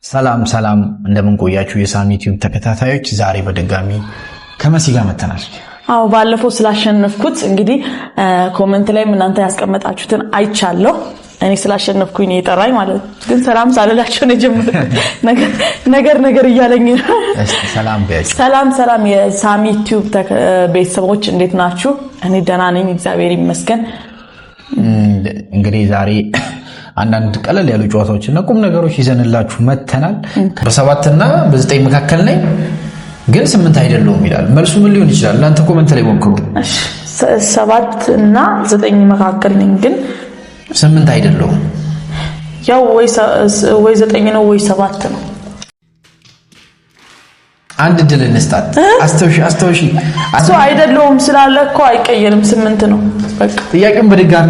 ሰላም እንደምን ቆያችሁ የሳሚ ዩቲዩብ ተከታታዮች ዛሬ በድጋሚ ከመሲ ጋር መተናል። አዎ ባለፈው ስላሸነፍኩት እንግዲህ ኮሜንት ላይ እናንተ ያስቀመጣችሁትን አይቻለሁ። እኔ ስላሸነፍኩኝ ነው የጠራኝ ማለት ግን ሰላም ሳላላችሁ ነው ነገር እያለኝ ሰላም የሳሚ ዩቲዩብ ቤተሰቦች እንዴት ናችሁ? እኔ ደህና ነኝ እግዚአብሔር ይመስገን። እንግዲህ ዛሬ አንዳንድ ቀለል ያሉ ጨዋታዎችና ቁም ነገሮች ይዘንላችሁ መተናል። በ7 እና በ9 መካከል ነኝ ግን 8 አይደለሁም ይላል። መልሱ ምን ሊሆን ይችላል? እናንተ ኮሜንት ላይ ሞክሩ። 7 እና 9 መካከል ነኝ ግን 8 አይደለሁም። ያው ወይ 9 ነው ወይ 7 ነው። አንድ ድል እንስጣት። አስተውሺ እሱ አይደለሁም ስላለ እኮ አይቀየርም 8 ነው በቃ። ጥያቄውን በድጋሚ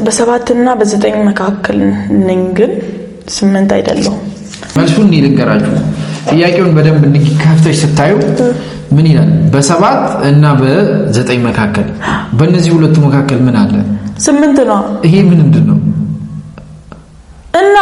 በ7 እና በ9 መካከል ነኝ ግን 8 አይደለሁም። መልሱን ልንገራችሁ። ጥያቄውን በደንብ እንዲከፍተሽ ስታዩ ምን ይላል? በ7 እና በ9 መካከል በእነዚህ ሁለቱ መካከል ምን አለ? 8 ነው። ይሄ ምንድን ነው? እና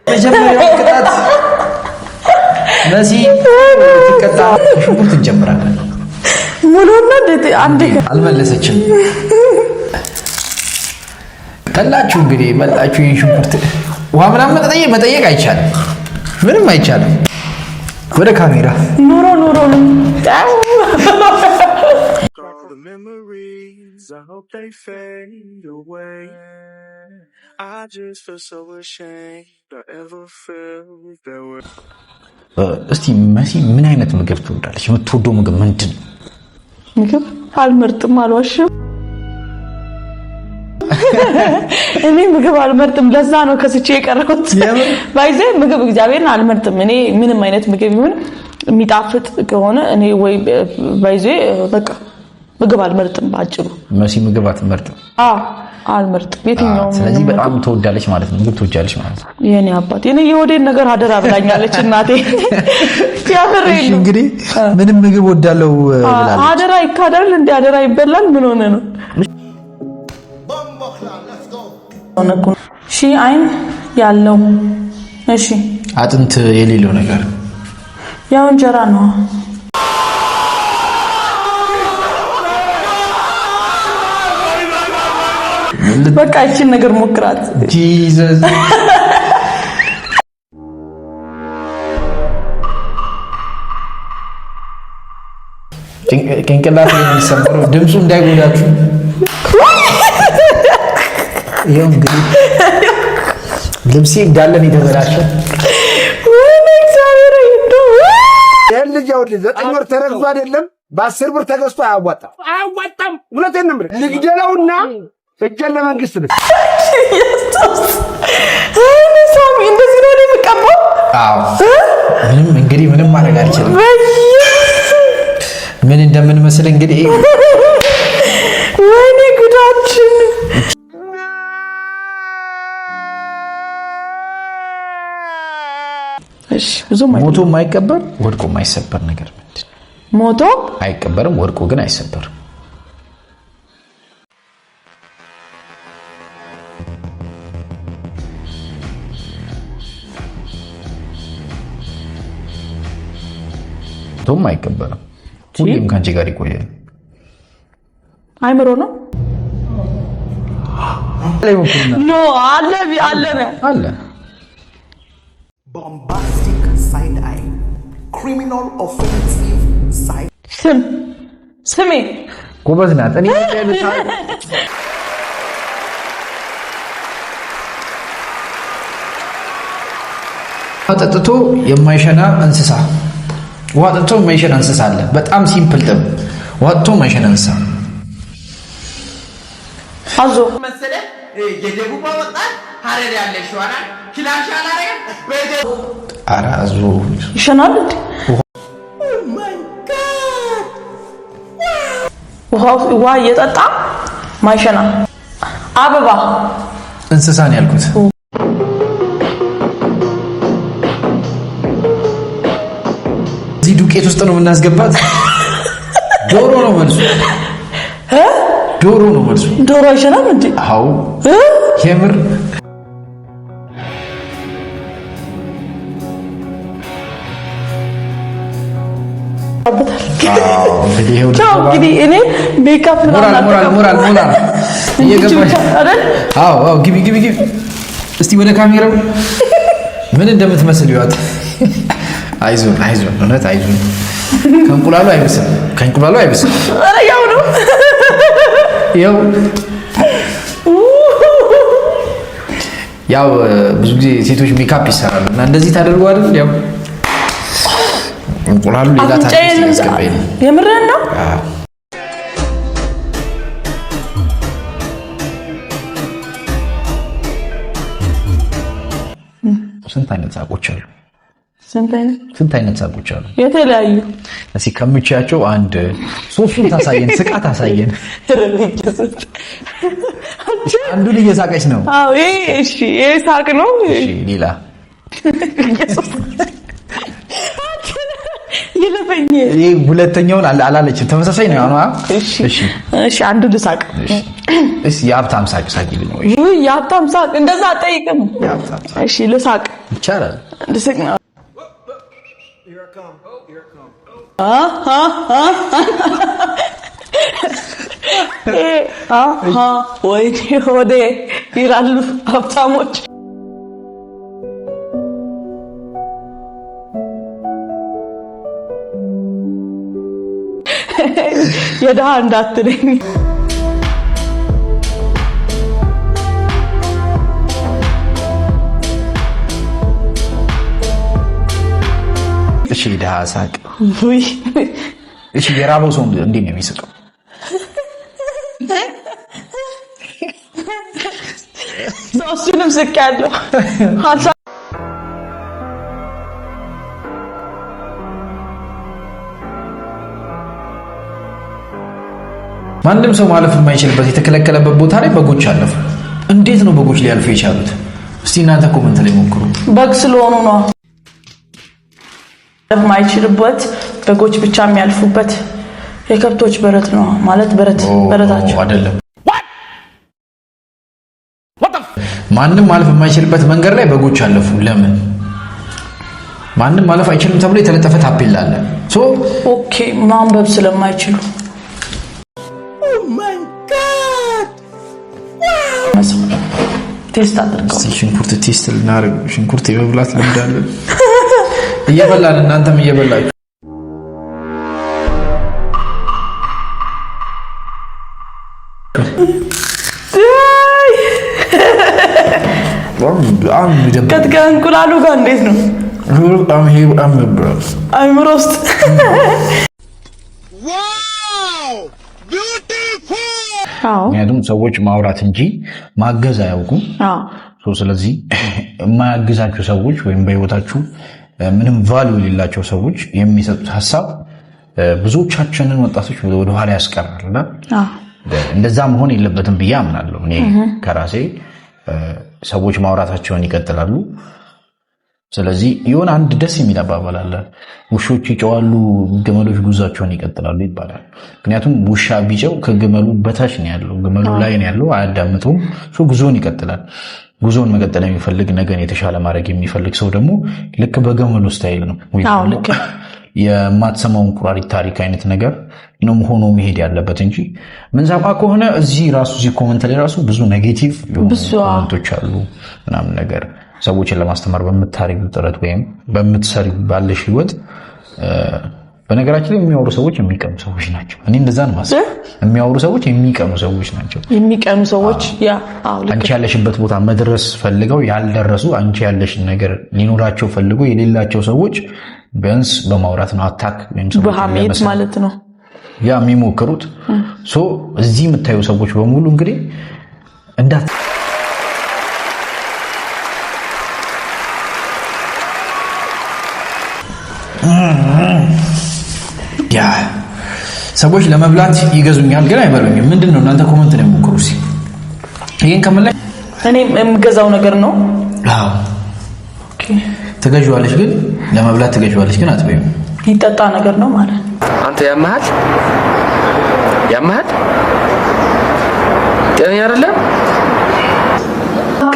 መጀመሪያው ቅጣት መሲ ትቀጣ። ሽንኩርት እንጀምራለን። ሙሉና አንዴ አልመለሰችም። ከላችሁ እንግዲህ መጣችሁ። ይሄን ሽንኩርት ውሃ ምናምን መጠየቅ አይቻልም፣ ምንም አይቻልም። ወደ ካሜራ ኑሮ I hope they fade away. I just feel so ashamed I ever felt that way. እስቲ መሲ ምን አይነት ምግብ ትወዳለች? የምትወደው ምግብ ምንድን ነው? ምግብ አልመርጥም፣ አልዋሽም። እኔ ምግብ አልመርጥም። ለዛ ነው ከስቼ የቀረሁት። ባይዘ ምግብ እግዚአብሔርን አልመርጥም። እኔ ምንም አይነት ምግብ ይሁን የሚጣፍጥ ከሆነ እኔ ወይ ባይዘ በቃ ምግብ አልመርጥም። ባጭሩ መሲ ምግብ አትመርጥም? አልመርጥም። የትኛው? ስለዚህ በጣም ትወዳለች ማለት ነው። ምግብ ትወጃለች ማለት ነው። የኔ አባት የኔ የወዴን ነገር አደራ ብላኛለች እናቴ። ያፈረኝ እንግዲህ ምንም ምግብ ወዳለው ብላለች። አደራ ይካዳል እንዴ? አደራ ይበላል? ምን ሆነ ነው? እሺ አይን ያለው እሺ፣ አጥንት የሌለው ነገር ያው እንጀራ ነው። በቃ እቺን ነገር ሞክራት። ጂሰስ ጭንቅላት የሚሰበረው ድምፁ እንዳይጎዳችሁ። ይሄው እንግዲህ ልብሴ እንዳለን የተበላሸው እግዚአብሔር ይደው ልጅ 9 ወር ተረግዞ አይደለም በ10 ብር ተገዝቶ አያዋጣም። ሁለቴን ነው ልግደለውና እጀን ለመንግስት ነው። ሳሚ እንደዚህ ነው የሚቀባው? ምንም ማድረግ አልችልም። ምን እንደምንመስል እንግዲህ ወይኔ ጉዳችን። እሺ ሞቶ የማይቀበር ወድቆ የማይሰበር ነገር ምንድን ነው? ሞቶ አይቀበርም፣ ወድቆ ግን አይሰበርም። ቶም አይቀበርም፣ ሁሌም ካንቺ ጋር ይቆያል። አይምሮ ነው ኖ አለ bombastic side eye, criminal offensive side. ስሜ ጎበዝ ናት። እኔ ጠጥቶ የማይሸና እንስሳ ውሃ ጠጥቶ የማይሸና እንስሳ አለ። በጣም ሲምፕል ጥብ። ውሃ ጠጥቶ የማይሸና እንስሳ አዞ መሰለ የደቡብ ወጣት ሀረር ያለሽ ዋና ክላሽ አላረገ ኧረ አዞ ይሸናል እንዴ? ውሃ እየጠጣ ማይሸና አበባ እንስሳ ነው ያልኩት። እዚህ ዱቄት ውስጥ ነው የምናስገባት። ዶሮ ነው መልሱ። ዶሮ ነው መልሱ። ዶሮ አይሸናም እንዴ? አዎ የምር እንግዲህ እኔ ሜካፕ ሞራል እየገባሽ አይደል? አዎ ግቢ እስቲ ወደ ካሜራው ምን እንደምትመስል ይዋት። አይዞን እውነት አይዞን። ከእንቁላሉ አይብስም። ኧረ ያው ነው ያው ብዙ ጊዜ ሴቶች ሜካፕ ይሰራሉ እና እንደዚህ ታደርጉ አይደል? ያው እንቁላሉ ሌላ ታሪክ ያስገባኝ ነው። የምርህን ነው? ስንት አይነት ሳቆች አሉ? ስንት አይነት ሳቆች አሉ? የተለያዩ እስኪ ከምቻቸው አንድ ሶስቱን ታሳየን። ስቃ ታሳየን። አንዱን እየሳቀች ነው። አዎ እሺ ይሄ ሳቅ ነው። እሺ ሌላ ይለፈኝ። ይሄ ሁለተኛውን አላለችም። ተመሳሳይ ነው ያው። እሺ አንዱ ልሳቅ። እሺ የሀብታም ሳቅ ሳቂልኝ ነው። እሺ የሀብታም ሳቅ እንደዛ አጠይቅም። እሺ ልሳቅ ይቻላል። ልስቅ ነው። ወይኔ ሆዴ ይላሉ ሀብታሞች። የድሃ እንዳትለኝ። እሺ ድሃ ሳቅ። እሺ የራበው ሰው እንዴት ነው የሚስቀው? ሶስቱንም ስቅ ያለው ማንም ሰው ማለፍ የማይችልበት የተከለከለበት ቦታ ላይ በጎች አለፉ። እንዴት ነው በጎች ሊያልፉ የቻሉት? እስቲ እናንተ ኮመንት ላይ ሞክሩ። በግ ስለሆኑ ነው የማይችልበት፣ በጎች ብቻ የሚያልፉበት። የከብቶች በረት ነው ማለት በረታቸው አይደለም። ማንም ማለፍ የማይችልበት መንገድ ላይ በጎች አለፉ። ለምን? ማንም ማለፍ አይችልም ተብሎ የተለጠፈ ታፔላ አለ። ኦኬ ማንበብ ስለማይችሉ ቴስት አድርገው። ሽንኩርት ቴስት ልናደርግ። ሽንኩርት የመብላት ልምድ አለን። እየበላን እናንተም እየበላችሁ ከእንቁላሉ ጋር እንዴት ነው? አይምሮ ውስጥ ምክንያቱም ሰዎች ማውራት እንጂ ማገዝ አያውቁም። ስለዚህ የማያግዛችሁ ሰዎች ወይም በህይወታችሁ ምንም ቫልዩ የሌላቸው ሰዎች የሚሰጡት ሀሳብ ብዙዎቻችንን ወጣቶች ወደኋላ ያስቀራልና እንደዛ መሆን የለበትም ብዬ አምናለሁ። እኔ ከራሴ ሰዎች ማውራታቸውን ይቀጥላሉ። ስለዚህ የሆነ አንድ ደስ የሚል አባባል አለ፣ ውሾች ይጨዋሉ፣ ግመሎች ጉዟቸውን ይቀጥላሉ ይባላል። ምክንያቱም ውሻ ቢጨው ከግመሉ በታች ነው ያለው፣ ግመሉ ላይ ነው ያለው፣ አያዳምጠውም። ጉዞውን ይቀጥላል። ጉዞውን መቀጠል የሚፈልግ ነገን የተሻለ ማድረግ የሚፈልግ ሰው ደግሞ ልክ በግመሉ ስታይል ነው የማትሰማውን ቁራሪት ታሪክ አይነት ነገር ነው ሆኖ መሄድ ያለበት እንጂ ምንሰማ ከሆነ እዚህ ኮመንት ላይ ራሱ ብዙ ኔጌቲቭ ኮመንቶች አሉ ምናምን ነገር ሰዎችን ለማስተማር በምታደርጊው ጥረት ወይም በምትሰሪ ባለሽ ህይወት በነገራችን ላይ የሚያወሩ ሰዎች የሚቀሙ ሰዎች ናቸው። እኔ እንደዛ ነው ማሰብ። የሚያወሩ ሰዎች የሚቀሙ ሰዎች ናቸው። የሚቀሙ ሰዎች አንቺ ያለሽበት ቦታ መድረስ ፈልገው ያልደረሱ፣ አንቺ ያለሽን ነገር ሊኖራቸው ፈልገው የሌላቸው ሰዎች ቢያንስ በማውራት ነው አታክ ወይም ሰዎች በሐሜት ማለት ነው የሚሞክሩት። እዚህ የምታዩ ሰዎች በሙሉ እንግዲህ እንዳት ያ ሰዎች ለመብላት ይገዙኛል ግን አይበሉኝም። ምንድነው እናንተ ኮሜንት ላይ ሞክሩ እስኪ። ይሄን ከመላይ እኔ የምገዛው ነገር ነው። አዎ ኦኬ። ትገዢዋለሽ ግን ለመብላት ትገዢዋለሽ ግን አትበይም። ይጠጣ ነገር ነው ማለት አንተ ያመሃል ጤነኛ አይደለም።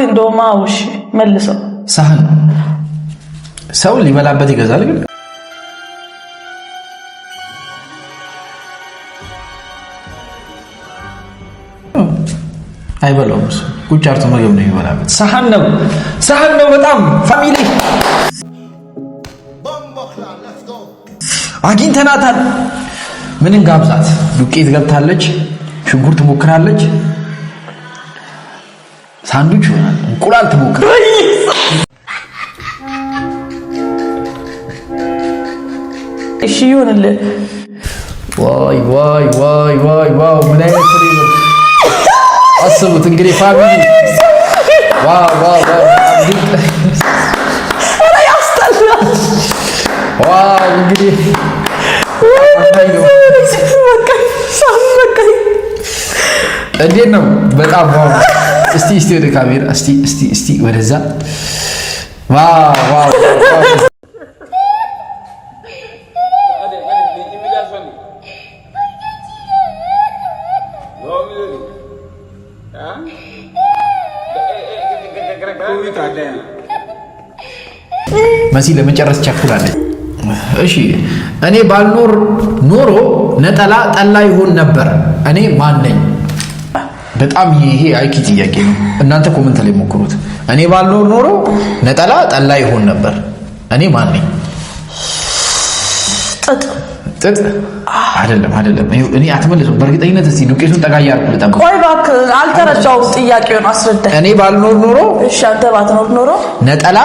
እንደውም አውሽ መልሰው ሳህን ሰው ሊበላበት ይገዛል ግን አይበላውም። ቁጭ አርቶ ምግብ ነው የሚበላበት። ሳህን ነው በጣም ፋሚሊ አግኝተናታል። ምንን ጋብዛት? ዱቄት ገብታለች፣ ሽንኩርት ሞክራለች፣ ሳንዱች ይሆናል፣ እንቁላል ትሞክራለች። እሺ ይሁንልህ። ዋይ ምን አይነት ፍሬ አስቡት እንግዲህ ፋሚሊ ዋው እንግዲህ እንዴት ነው? በጣም ዋው። እስቲ ወደ ካሜራ እስቲ ወደዛ ዋው መሲ ለመጨረስ ቸኩላለች። እሺ እኔ ባልኖር ኖሮ ነጠላ ጠላ ይሆን ነበር። እኔ ማን ነኝ? በጣም ይሄ አይኪ ጥያቄ ነው። እናንተ ኮሜንት ላይ ሞክሩት። እኔ ባልኖር ኖሮ ነጠላ ጠላ ይሆን ነበር። እኔ ማን ነኝ? ጥጥ አይደለም። እኔ አትመልሱም በእርግጠኝነት። እስቲ ዱቄቱን ጠጋ እያልኩ ልጠብቅ። ቆይ እባክህ አልተረዳሁም። ጥያቄውን አስረዳኝ። እኔ ባልኖር ኖሮ እሺ፣ አንተ ባትኖር ኖሮ ነጠላ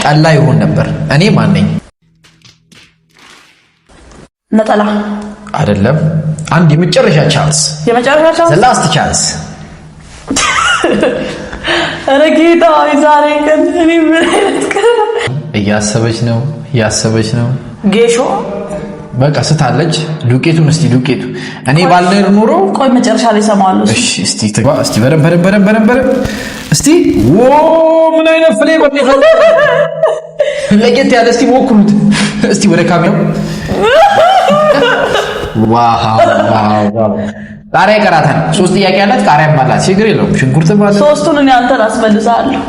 ጠላ ይሆን ነበር። እኔ ማን ነኝ? ነጠላ አይደለም። አንድ የመጨረሻ ቻንስ፣ the last chance። ኧረ ጌታ ዛሬ ቀን እኔ ምን አይነት ቀን። እያሰበች ነው ጌሾ በቃ ስታለች። ዱቄቱን ዱቄቱ እኔ ባልኖር ኖሮ ቆይ መጨረሻ ላይ ሰማዋለሁ። እሺ እስቲ በደንብ እስቲ ምን አይነት ፍሌቨር ነው ለጌት ያለ እስቲ ሞክሩት እስቲ ወደ ካሜራው ዋው ቃሪያ ይቀራታል። 3 ጥያቄ ያላት ቃሪያም አላት። ችግር የለውም። ሽንኩርት ማለት ሶስቱን እኔ አንተን አስመልሳለሁ።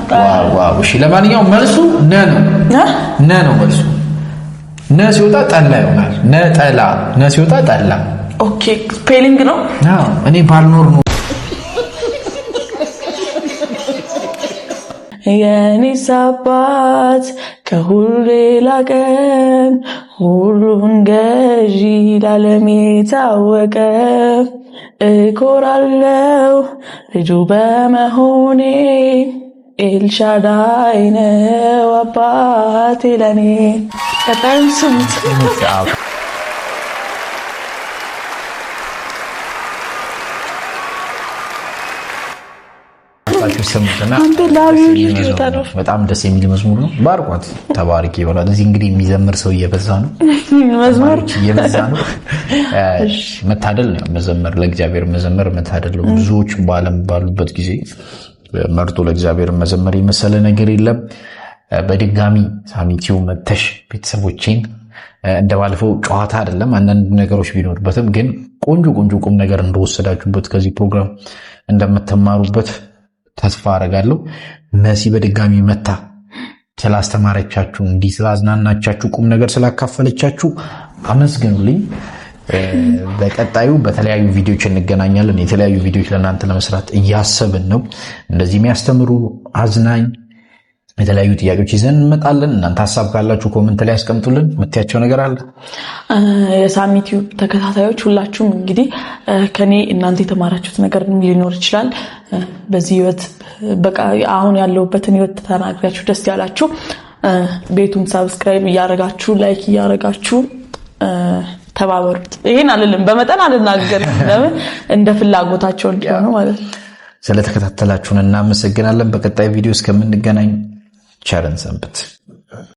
ዋው እሺ ለማንኛውም መልሱ ነ ነው መልሱ። ነ ሲወጣ ጠላ ይሆናል። ነ ሲወጣ ጠላ። ኦኬ ስፔሊንግ ነው። አዎ እኔ ባልኖር ነው የኔስ አባት ከሁሉ ላቀን ሁሉን ገዢ ለዓለም የታወቀ እኮራለሁ ልጁ በመሆኔ ኤልሻዳይ ነው አባቴ ለኔ። ቀጣዩን ስሙት። በጣም ደስ የሚል መዝሙር ነው። ባርኳት ተባርኪ ይበላል። እዚህ እንግዲህ የሚዘምር ሰው እየበዛ ነው። መዝሙር እየበዛ ነው። መታደል ነው መዘመር፣ ለእግዚአብሔር መዘመር መታደል ነው። ብዙዎች በዓለም ባሉበት ጊዜ መርጦ ለእግዚአብሔር መዘመር የመሰለ ነገር የለም። በድጋሚ ሳሚቲው መተሽ ቤተሰቦቼን እንደባለፈው ጨዋታ አይደለም አንዳንድ ነገሮች ቢኖርበትም ግን ቆንጆ ቁም ነገር እንደወሰዳችሁበት ከዚህ ፕሮግራም እንደምትማሩበት ተስፋ አደርጋለሁ። መሲ በድጋሚ መታ ስላስተማረቻችሁ እንዲህ ስላዝናናቻችሁ ቁም ነገር ስላካፈለቻችሁ አመስግኑልኝ። በቀጣዩ በተለያዩ ቪዲዮዎች እንገናኛለን። የተለያዩ ቪዲዮዎች ለእናንተ ለመስራት እያሰብን ነው። እንደዚህ የሚያስተምሩ አዝናኝ የተለያዩ ጥያቄዎች ይዘን እንመጣለን። እናንተ ሀሳብ ካላችሁ ኮሜንት ላይ ያስቀምጡልን። የምትያቸው ነገር አለ? የሳሚቲው ተከታታዮች ሁላችሁም እንግዲህ ከኔ እናንተ የተማራችሁት ነገር ሊኖር ይችላል። በዚህ ህይወት በቃ አሁን ያለሁበትን ህይወት ተናግራችሁ ደስ ያላችሁ ቤቱን ሰብስክራይብ እያረጋችሁ ላይክ እያረጋችሁ ተባበሩት። ይሄን አልልም፣ በመጠን አልናገርም። ለምን እንደ ፍላጎታቸው እንዲሆኑ ማለት ነው። ስለተከታተላችሁን እናመሰግናለን። በቀጣይ ቪዲዮ እስከምንገናኝ ቸርን ሰንብት።